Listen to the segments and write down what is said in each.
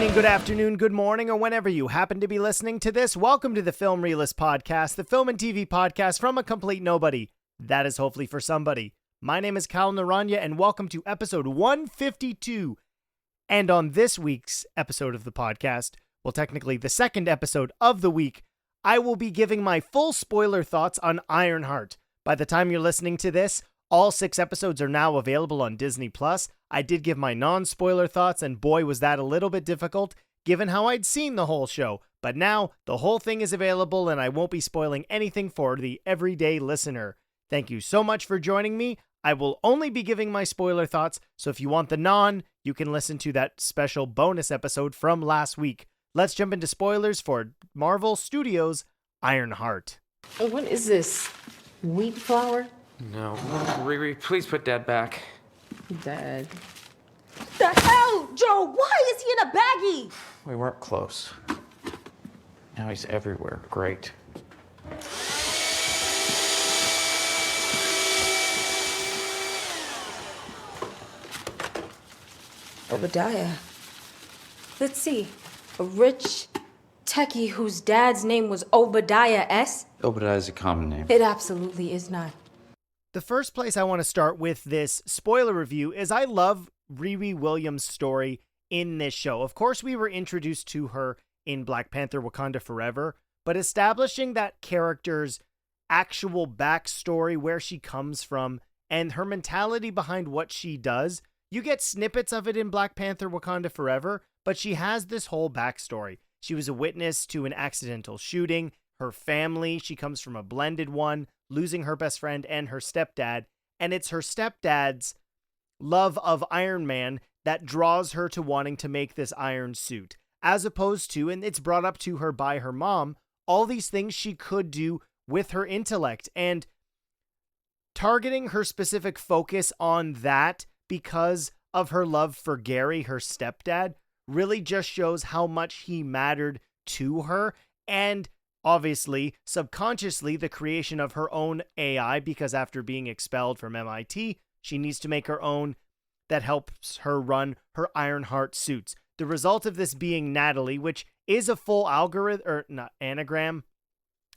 evening, good afternoon, good morning, or whenever you happen to be listening to this, welcome to the Film Realist Podcast, the film and TV podcast from a complete nobody. That is hopefully for somebody. My name is Cal Naranya, and welcome to episode 152. And on this week's episode of the podcast, well, technically the second episode of the week, I will be giving my full spoiler thoughts on Ironheart. By the time you're listening to this, all 6 episodes are now available on Disney+. I did give my non-spoiler thoughts, and boy, was that a little bit difficult, given how I'd seen the whole show. But now, the whole thing is available, and I won't be spoiling anything for the everyday listener. Thank you so much for joining me. I will only be giving my spoiler thoughts, so if you want the non, you can listen to that special bonus episode from last week. Let's jump into spoilers for Marvel Studios' Ironheart. What is this? Wheat flour? No. Riri, please put Dad back. Dad. The hell, Joe? Why is he in a baggie? We weren't close. Now he's everywhere. Great. Obadiah. Let's see. A rich techie whose dad's name was Obadiah S? Obadiah is a common name. It absolutely is not. The first place I want to start with this spoiler review is I love Riri Williams' story in this show. Of course, we were introduced to her in Black Panther Wakanda Forever, but establishing that character's actual backstory, where she comes from, and her mentality behind what she does, you get snippets of it in Black Panther Wakanda Forever, but she has this whole backstory. She was a witness to an accidental shooting. Her family, she comes from a blended one, losing her best friend and her stepdad, and it's her stepdad's love of Iron Man that draws her to wanting to make this iron suit, as opposed to, and it's brought up to her by her mom, all these things she could do with her intellect, and targeting her specific focus on that because of her love for Gary, her stepdad, really just shows how much he mattered to her, and obviously, subconsciously, the creation of her own AI, because after being expelled from MIT, she needs to make her own that helps her run her Ironheart suits. The result of this being Natalie, which is a full algorithm, or not anagram,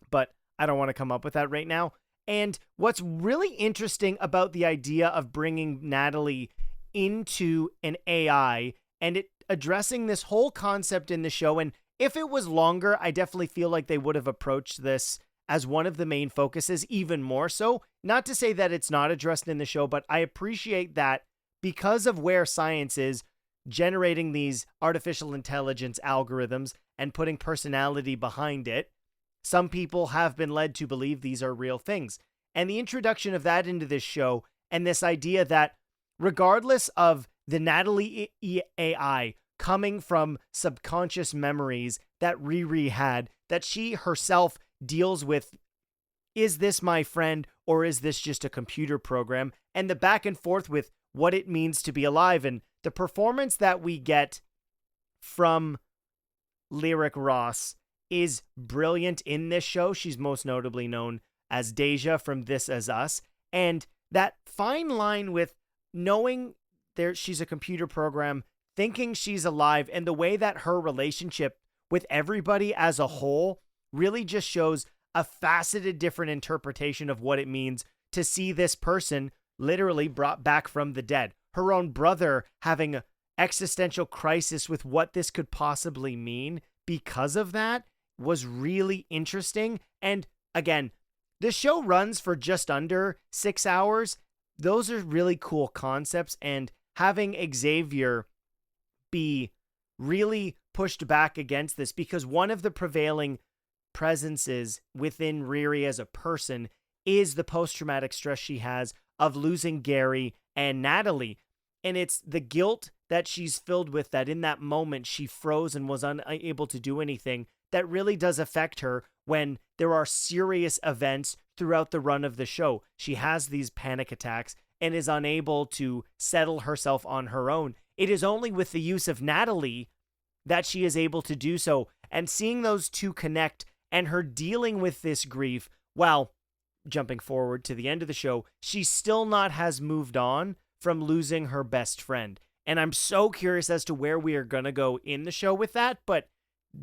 but I don't want to come up with that right now. And what's really interesting about the idea of bringing Natalie into an AI and it addressing this whole concept in the show, and if it was longer, I definitely feel like they would have approached this as one of the main focuses, even more so. Not to say that it's not addressed in the show, but I appreciate that because of where science is, generating these artificial intelligence algorithms and putting personality behind it, some people have been led to believe these are real things. And the introduction of that into this show, and this idea that regardless of the Natalie AI coming from subconscious memories that Riri had, that she herself deals with, is this my friend or is this just a computer program? And the back and forth with what it means to be alive, and the performance that we get from Lyric Ross is brilliant in this show. She's most notably known as Deja from This Is Us, and that fine line with knowing she's a computer program, thinking she's alive, and the way that her relationship with everybody as a whole really just shows a faceted different interpretation of what it means to see this person literally brought back from the dead. Her own brother having an existential crisis with what this could possibly mean because of that was really interesting. And again, the show runs for just under 6 hours. Those are really cool concepts, and having Xavier be really pushed back against this, because one of the prevailing presences within Riri as a person is the post-traumatic stress she has of losing Gary and Natalie. And it's the guilt that she's filled with, that in that moment she froze and was unable to do anything, that really does affect her when there are serious events throughout the run of the show. She has these panic attacks and is unable to settle herself on her own. It is only with the use of Natalie that she is able to do so. And seeing those two connect and her dealing with this grief, while jumping forward to the end of the show, she still not has moved on from losing her best friend. And I'm so curious as to where we are going to go in the show with that. But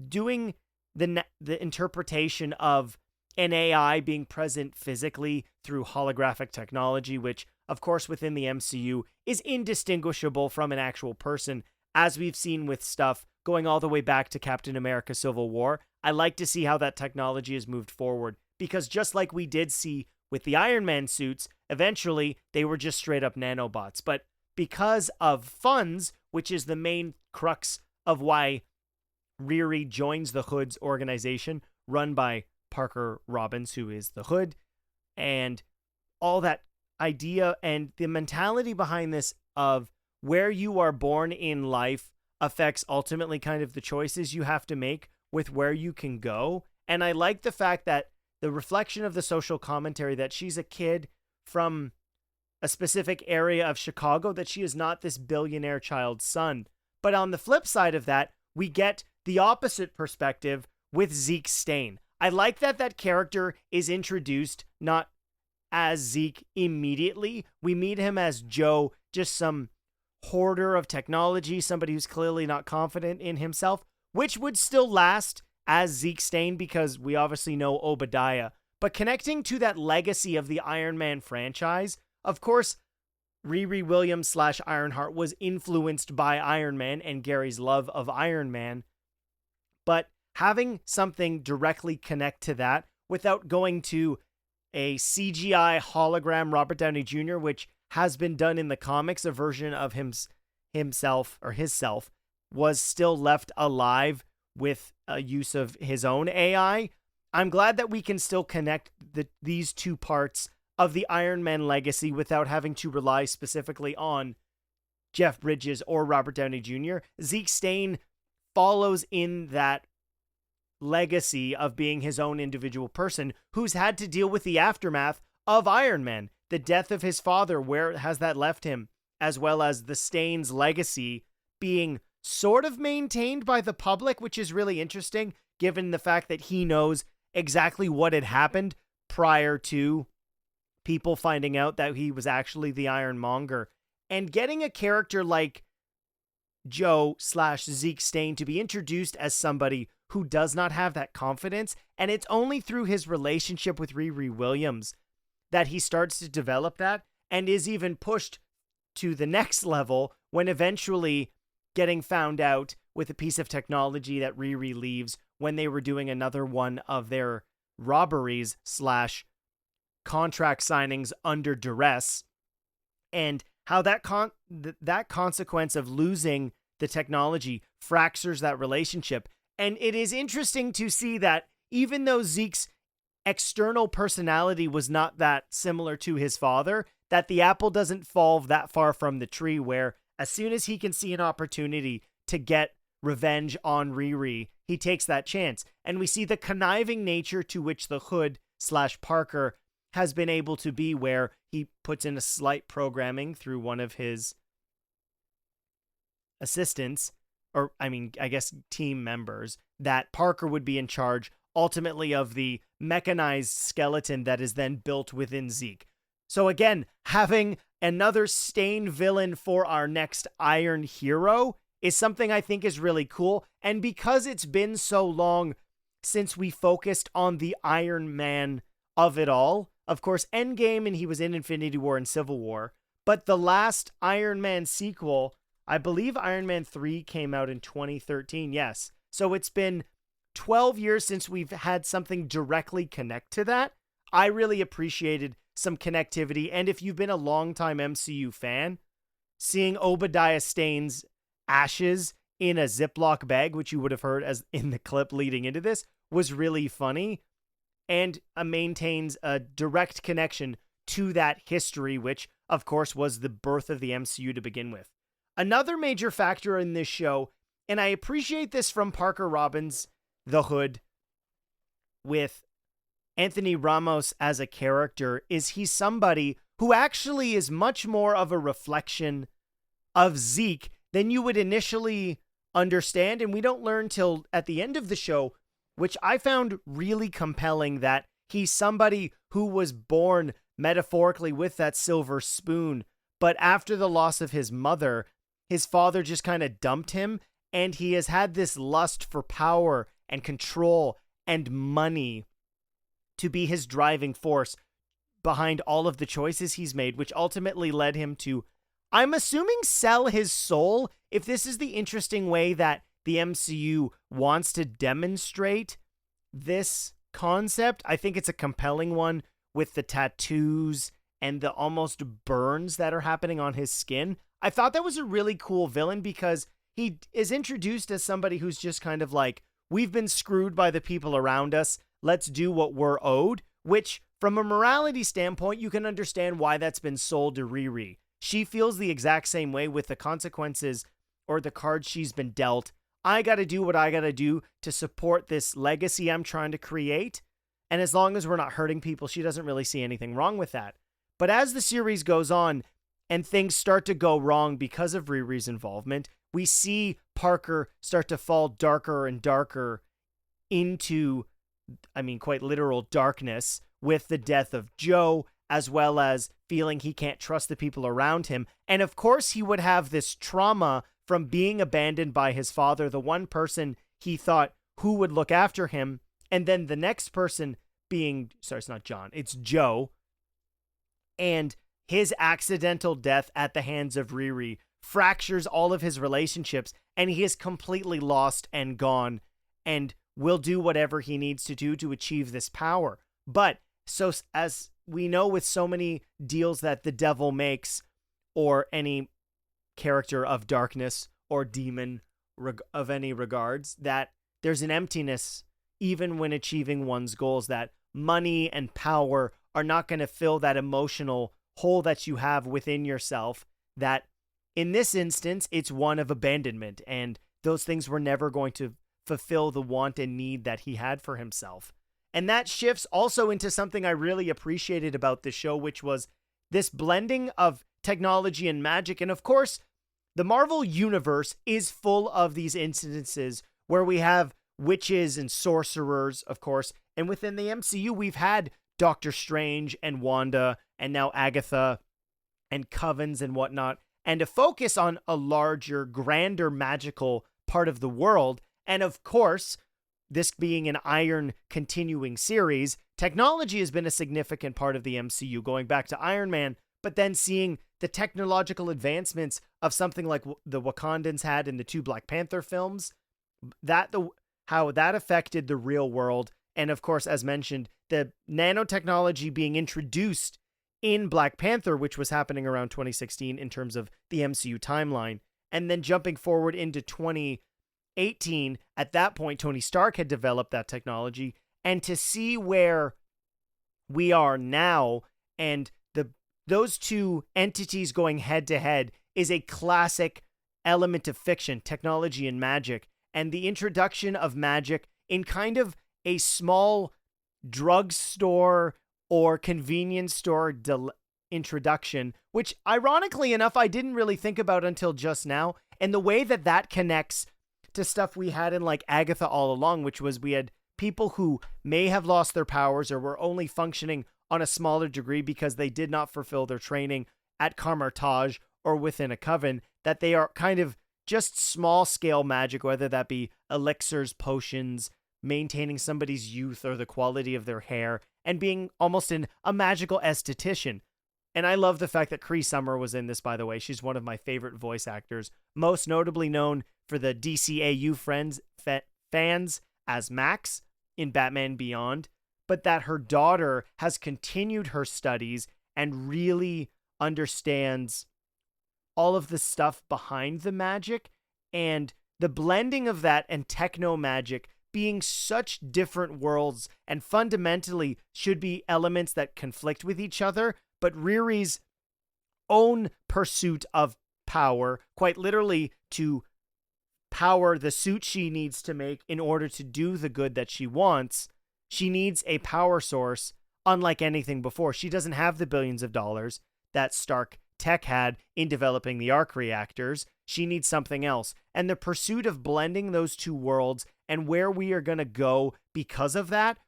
doing the interpretation of an AI being present physically through holographic technology, which, of course, within the MCU is indistinguishable from an actual person, as we've seen with stuff going all the way back to Captain America Civil War. I like to see how that technology has moved forward, because just like we did see with the Iron Man suits, eventually they were just straight up nanobots. But because of funds, which is the main crux of why Riri joins the Hood's organization, run by Parker Robbins, who is the Hood, and all that idea and the mentality behind this of where you are born in life affects ultimately kind of the choices you have to make with where you can go. And I like the fact that the reflection of the social commentary that she's a kid from a specific area of Chicago, that she is not this billionaire child's son. But on the flip side of that, we get the opposite perspective with Zeke Stain. I like that that character is introduced not as Zeke immediately. We meet him as Joe, just some hoarder of technology, somebody who's clearly not confident in himself, which would still last as Zeke Stain because we obviously know Obadiah. But connecting to that legacy of the Iron Man franchise, of course, Riri Williams / Ironheart was influenced by Iron Man and Gary's love of Iron Man. But having something directly connect to that without going to a CGI hologram Robert Downey Jr., which has been done in the comics, a version of himself was still left alive with a use of his own AI. I'm glad that we can still connect these two parts of the Iron Man legacy without having to rely specifically on Jeff Bridges or Robert Downey Jr. Zeke Stain follows in that legacy of being his own individual person who's had to deal with the aftermath of Iron Man, the death of his father, where has that left him, as well as the Stain's legacy being sort of maintained by the public, which is really interesting given the fact that he knows exactly what had happened prior to people finding out that he was actually the Ironmonger. And getting a character like Joe / Zeke Stain to be introduced as somebody who does not have that confidence, and it's only through his relationship with Riri Williams that he starts to develop that and is even pushed to the next level when eventually getting found out with a piece of technology that Riri leaves when they were doing another one of their robberies / contract signings under duress, and how that consequence of losing the technology fractures that relationship. And it is interesting to see that even though Zeke's external personality was not that similar to his father, that the apple doesn't fall that far from the tree, where as soon as he can see an opportunity to get revenge on Riri, he takes that chance. And we see the conniving nature to which the Hood / Parker has been able to be, where he puts in a slight programming through one of his assistants, or I guess team members, that Parker would be in charge ultimately of the mechanized skeleton that is then built within Zeke. So again, having another Stain villain for our next Iron Hero is something I think is really cool. And because it's been so long since we focused on the Iron Man of it all, of course, Endgame, and he was in Infinity War and Civil War, but the last Iron Man sequel, I believe Iron Man 3 came out in 2013, yes. So it's been 12 years since we've had something directly connect to that. I really appreciated some connectivity, and if you've been a longtime MCU fan, seeing Obadiah Stain's ashes in a Ziploc bag, which you would have heard as in the clip leading into this, was really funny, and maintains a direct connection to that history, which, of course, was the birth of the MCU to begin with. Another major factor in this show, and I appreciate this from Parker Robbins, the Hood, with Anthony Ramos as a character, is he's somebody who actually is much more of a reflection of Zeke than you would initially understand, and we don't learn till at the end of the show, which I found really compelling, that he's somebody who was born metaphorically with that silver spoon, but after the loss of his mother, his father just kind of dumped him, and he has had this lust for power and control and money to be his driving force behind all of the choices he's made, which ultimately led him to, I'm assuming, sell his soul, if this is the interesting way that the MCU wants to demonstrate this concept. I think it's a compelling one with the tattoos and the almost burns that are happening on his skin. I thought that was a really cool villain because he is introduced as somebody who's just kind of like, we've been screwed by the people around us. Let's do what we're owed, which from a morality standpoint, you can understand why that's been sold to Riri. She feels the exact same way with the consequences or the cards she's been dealt. I got to do what I got to do to support this legacy I'm trying to create. And as long as we're not hurting people, she doesn't really see anything wrong with that. But as the series goes on and things start to go wrong because of Riri's involvement, we see Parker start to fall darker and darker into, quite literal darkness with the death of Joe, as well as feeling he can't trust the people around him. And of course, he would have this trauma from being abandoned by his father, the one person he thought who would look after him. And then the next person being, sorry, it's not John, it's Joe. And his accidental death at the hands of Riri fractures all of his relationships, and he is completely lost and gone and will do whatever he needs to do to achieve this power. But so as we know with so many deals that the devil makes, or any character of darkness or demon of any regards, that there's an emptiness even when achieving one's goals, that money and power are not going to fill that emotional hole that you have within yourself, that in this instance, it's one of abandonment, and those things were never going to fulfill the want and need that he had for himself. And that shifts also into something I really appreciated about the show, which was this blending of technology and magic. And of course, the Marvel Universe is full of these instances where we have witches and sorcerers, of course. And within the MCU, we've had Doctor Strange and Wanda, and now Agatha and covens and whatnot. And to focus on a larger, grander, magical part of the world. And of course, this being an Iron continuing series, technology has been a significant part of the MCU, going back to Iron Man, but then seeing the technological advancements of something like the Wakandans had in the 2 Black Panther films, how that affected the real world. And of course, as mentioned, the nanotechnology being introduced in Black Panther, which was happening around 2016 in terms of the MCU timeline. And then jumping forward into 2018, at that point, Tony Stark had developed that technology. And to see where we are now, and those two entities going head to head, is a classic element of fiction, technology and magic. And the introduction of magic in kind of a small drugstore or convenience store introduction, which ironically enough, I didn't really think about until just now. And the way that that connects to stuff we had in like Agatha all along, which was we had people who may have lost their powers or were only functioning on a smaller degree because they did not fulfill their training at Carmartage or within a coven, that they are kind of just small scale magic, whether that be elixirs, potions, maintaining somebody's youth or the quality of their hair, and being almost a magical esthetician. And I love the fact that Cree Summer was in this, by the way. She's one of my favorite voice actors, most notably known for the DCAU fans as Max in Batman Beyond, but that her daughter has continued her studies and really understands all of the stuff behind the magic, and the blending of that and techno magic being such different worlds and fundamentally should be elements that conflict with each other, but Riri's own pursuit of power, quite literally to power the suit she needs to make in order to do the good that she wants, she needs a power source unlike anything before. She doesn't have the billions of dollars that Stark Tech had in developing the arc reactors. She needs something else. And the pursuit of blending those two worlds and where we are going to go because of that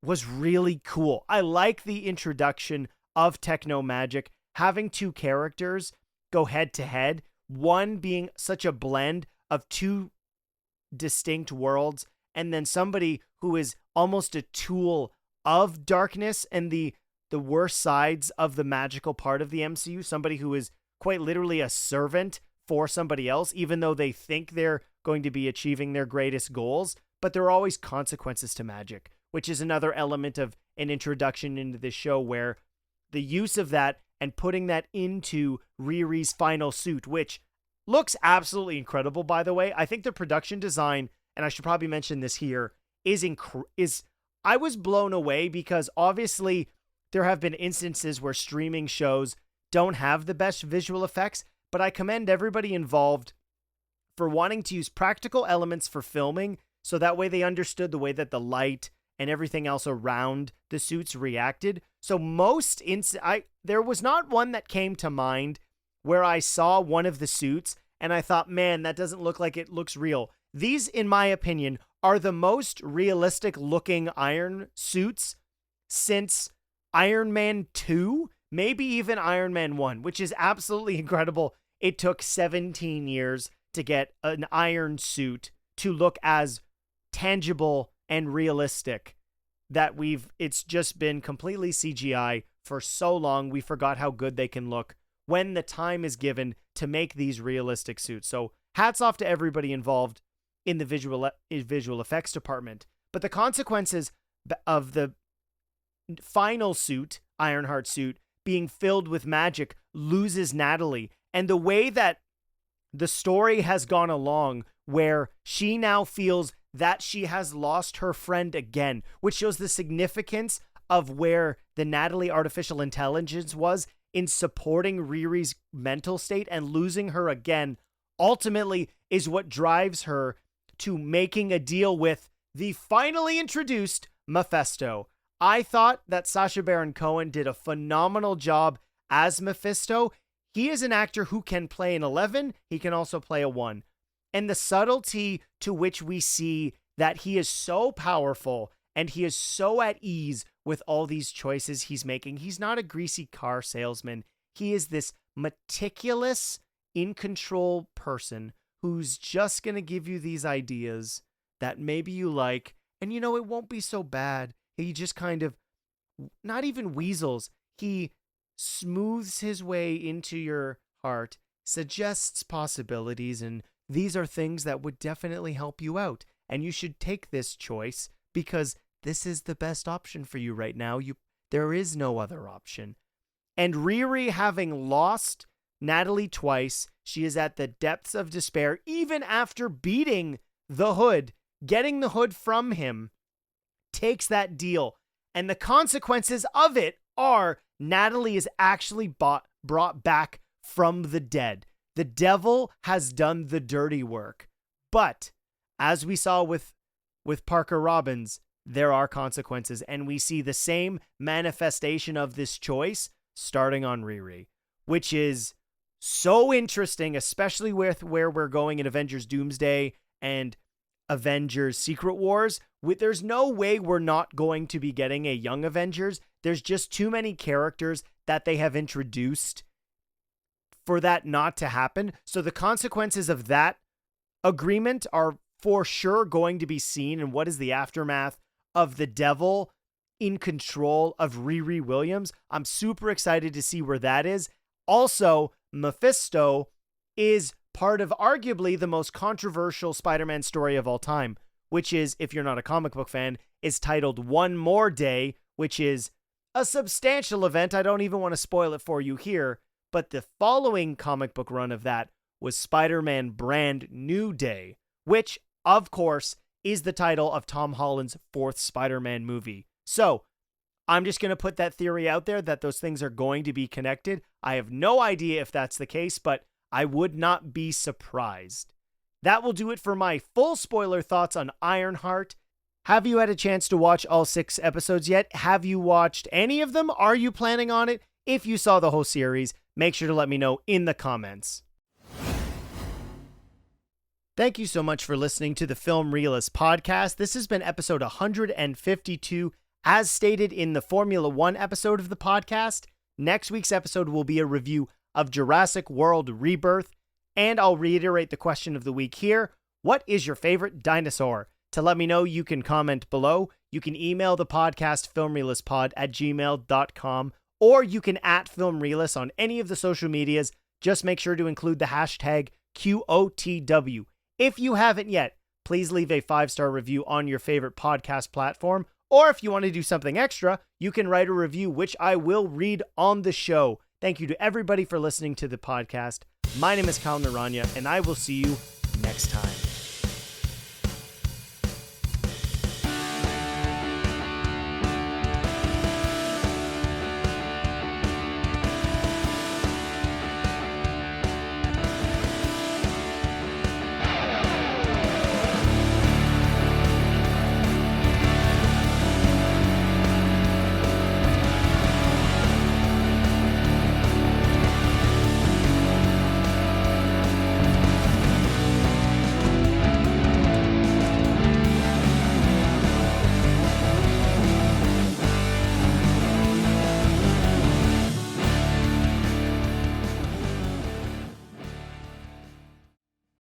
was really cool. I like the introduction of techno magic, having two characters go head to head one being such a blend of two distinct worlds, and then somebody who is almost a tool of darkness and the worst sides of the magical part of the MCU, somebody who is quite literally a servant for somebody else, even though they think they're going to be achieving their greatest goals, but there are always consequences to magic, which is another element of an introduction into this show, where the use of that and putting that into Riri's final suit, which looks absolutely incredible, by the way. I think the production design, and I should probably mention this here, is I was blown away, because obviously there have been instances where streaming shows don't have the best visual effects, but I commend everybody involved for wanting to use practical elements for filming, so that way they understood the way that the light and everything else around the suits reacted. So there was not one that came to mind where I saw one of the suits and I thought, man, that doesn't look like it looks real. These, in my opinion, are the most realistic looking Iron suits since Iron Man 2, maybe even Iron Man 1, which is absolutely incredible. It took 17 years to get an Iron suit to look as tangible and realistic that it's just been completely CGI for so long. We forgot how good they can look when the time is given to make these realistic suits. So hats off to everybody involved in the visual effects department. But the consequences of the final suit, Ironheart suit, being filled with magic loses Natalie. And the way that the story has gone along, where she now feels that she has lost her friend again, which shows the significance of where the Natalie artificial intelligence was in supporting Riri's mental state, and losing her again ultimately is what drives her to making a deal with the finally introduced Mephisto. I thought that Sacha Baron Cohen did a phenomenal job as Mephisto. He is an actor who can play an 11. He can also play a 1. And the subtlety to which we see that he is so powerful and he is so at ease with all these choices he's making. He's not a greasy car salesman. He is this meticulous, in control person who's just going to give you these ideas that maybe you like, and it won't be so bad. He just kind of, not even weasels, he smooths his way into your heart, suggests possibilities, and these are things that would definitely help you out. And you should take this choice because this is the best option for you right now. There is no other option. And Riri, having lost Natalie twice, she is at the depths of despair, even after beating the Hood, getting the Hood from him, takes that deal. And the consequences of it are Natalie is actually brought back from the dead. The devil has done the dirty work. But as we saw with Parker Robbins, there are consequences, and we see the same manifestation of this choice starting on Riri, which is so interesting, especially with where we're going in Avengers Doomsday and Avengers Secret Wars. There's no way we're not going to be getting a Young Avengers. There's just too many characters that they have introduced for that not to happen. So the consequences of that agreement are for sure going to be seen. And what is the aftermath of the devil in control of Riri Williams? I'm super excited to see where that is. Also, Mephisto is part of arguably the most controversial Spider-Man story of all time, which is, if you're not a comic book fan, is titled One More Day, which is a substantial event. I don't even want to spoil it for you here, but the following comic book run of that was Spider-Man Brand New Day, which, of course, is the title of Tom Holland's 4th Spider-Man movie. So, I'm just going to put that theory out there that those things are going to be connected. I have no idea if that's the case, but I would not be surprised. That will do it for my full spoiler thoughts on Ironheart. Have you had a chance to watch all 6 episodes yet? Have you watched any of them? Are you planning on it? If you saw the whole series, make sure to let me know in the comments. Thank you so much for listening to the Film Realist podcast. This has been episode 152. As stated in the Formula 1 episode of the podcast, next week's episode will be a review of Jurassic World Rebirth. And I'll reiterate the question of the week here. What is your favorite dinosaur? To let me know, you can comment below. You can email the podcast filmreelistspod@gmail.com, or you can @filmreelist on any of the social medias. Just make sure to include the hashtag QOTW. If you haven't yet, please leave a 5-star review on your favorite podcast platform. Or if you want to do something extra, you can write a review, which I will read on the show. Thank you to everybody for listening to the podcast. My name is Kyle Naranya, and I will see you next time.